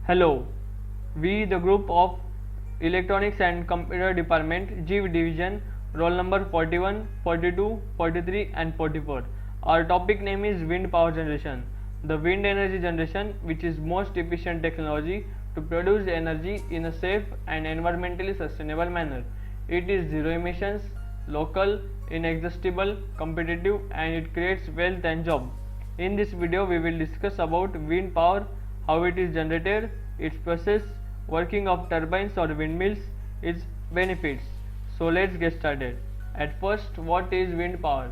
Hello, we the group of Electronics and Computer Department G Division roll number 41, 42, 43 and 44. Our topic name is wind power generation. The wind energy generation, which is most efficient technology to produce energy in a safe and environmentally sustainable manner. It is zero emissions, local, inexhaustible, competitive and it creates wealth and job. In this video we will discuss about wind power, how it is generated, its process, working of turbines or windmills, its benefits. So let's get started. At first, what is wind power?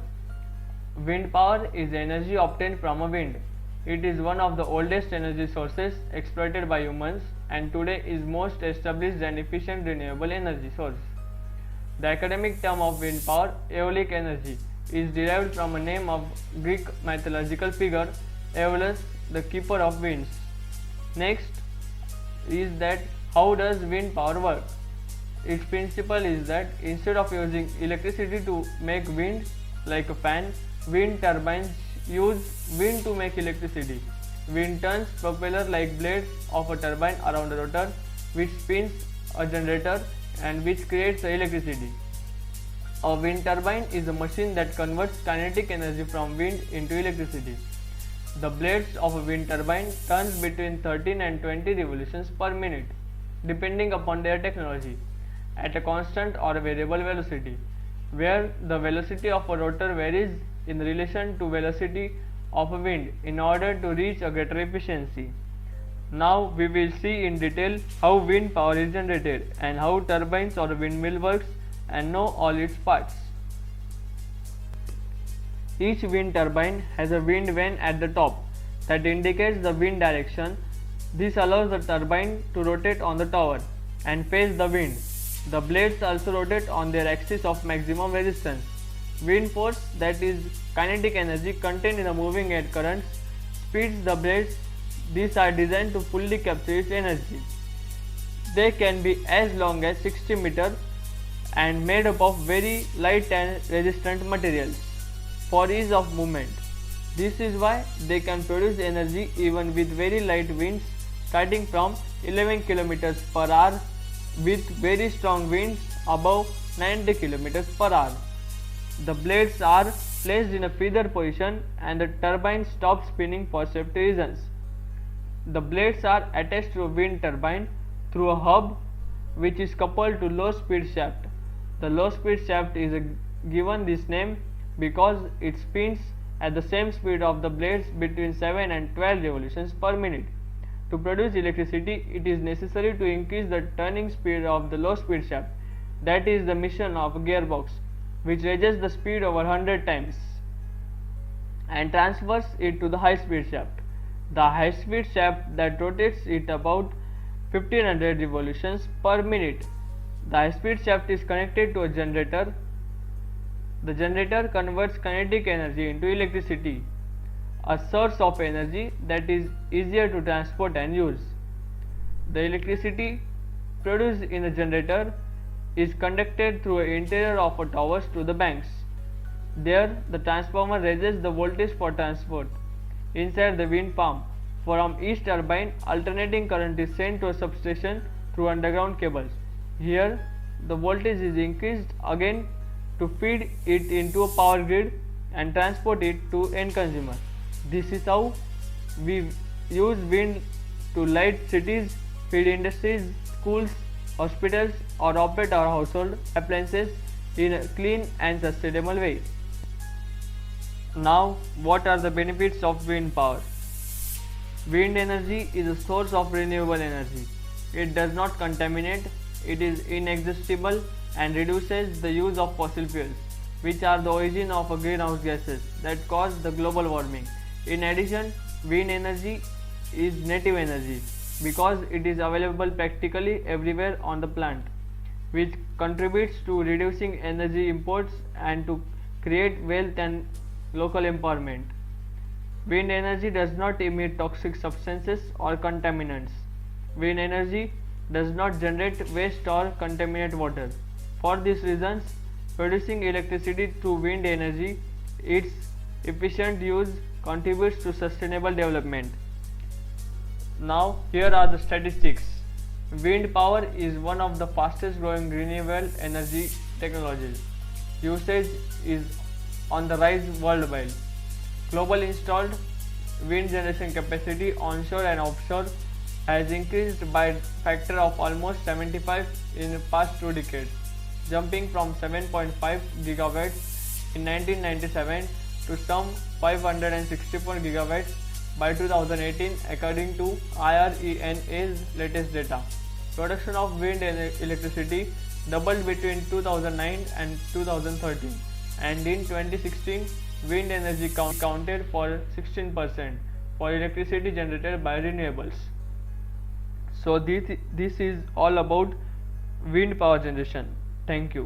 Wind power is energy obtained from a wind. It is one of the oldest energy sources exploited by humans and today is most established and efficient renewable energy source. The academic term of wind power, aeolic energy, is derived from a name of Greek mythological figure Aeolus, the keeper of winds. Next is that how does wind power work? Its principle is that instead of using electricity to make wind like a fan, wind turbines use wind to make electricity. Wind turns propeller like blades of a turbine around a rotor which spins a generator and which creates electricity. A wind turbine is a machine that converts kinetic energy from wind into electricity. The blades of a wind turbine turns between 13 and 20 revolutions per minute, depending upon their technology, at a constant or variable velocity, where the velocity of a rotor varies in relation to velocity of a wind in order to reach a greater efficiency. Now we will see in detail how wind power is generated and how turbines or windmill works and know all its parts. Each wind turbine has a wind vane at the top that indicates the wind direction. This allows the turbine to rotate on the tower and face the wind. The blades also rotate on their axis of maximum resistance. Wind force, that is kinetic energy contained in the moving air currents, speeds the blades. These are designed to fully capture its energy. They can be as long as 60 meters and made up of very light and resistant materials for ease of movement. This is why they can produce energy even with very light winds starting from 11 km per hour with very strong winds above 90 km per hour. The blades are placed in a feather position and the turbine stops spinning for safety reasons. The blades are attached to a wind turbine through a hub which is coupled to low speed shaft. The low speed shaft is given this name because it spins at the same speed of the blades between 7 and 12 revolutions per minute. To produce electricity, it is necessary to increase the turning speed of the low speed shaft. That is the mission of a gearbox, which raises the speed over 100 times and transfers it to the high speed shaft. The high speed shaft that rotates it about 1500 revolutions per minute. The high speed shaft is connected to a generator. The generator converts kinetic energy into electricity, a source of energy that is easier to transport and use. The electricity produced in a generator is conducted through the interior of a towers to the banks. There, the transformer raises the voltage for transport. Inside the wind farm, from each turbine, alternating current is sent to a substation through underground cables. Here, the voltage is increased again to feed it into a power grid and transport it to end consumer. This is how we use wind to light cities, feed industries, schools, hospitals or operate our household appliances in a clean and sustainable way. Now, what are the benefits of wind power? Wind energy is a source of renewable energy. It does not contaminate, it is inexhaustible and reduces the use of fossil fuels, which are the origin of greenhouse gases that cause the global warming. In addition, wind energy is native energy because it is available practically everywhere on the planet, which contributes to reducing energy imports and to create wealth and local empowerment. Wind energy does not emit toxic substances or contaminants. Wind energy does not generate waste or contaminate water. For these reasons, producing electricity through wind energy, its efficient use contributes to sustainable development. Now here are the statistics. Wind power is one of the fastest growing renewable energy technologies. Usage is on the rise worldwide. Global installed wind generation capacity onshore and offshore has increased by factor of almost 75 in the past 2 decades, jumping from 7.5 gigawatts in 1997 to some 564 gigawatts by 2018 according to IRENA's latest data. Production of wind electricity doubled between 2009 and 2013, and in 2016 wind energy accounted for 16% for electricity generated by renewables. So this is all about wind power generation. Thank you.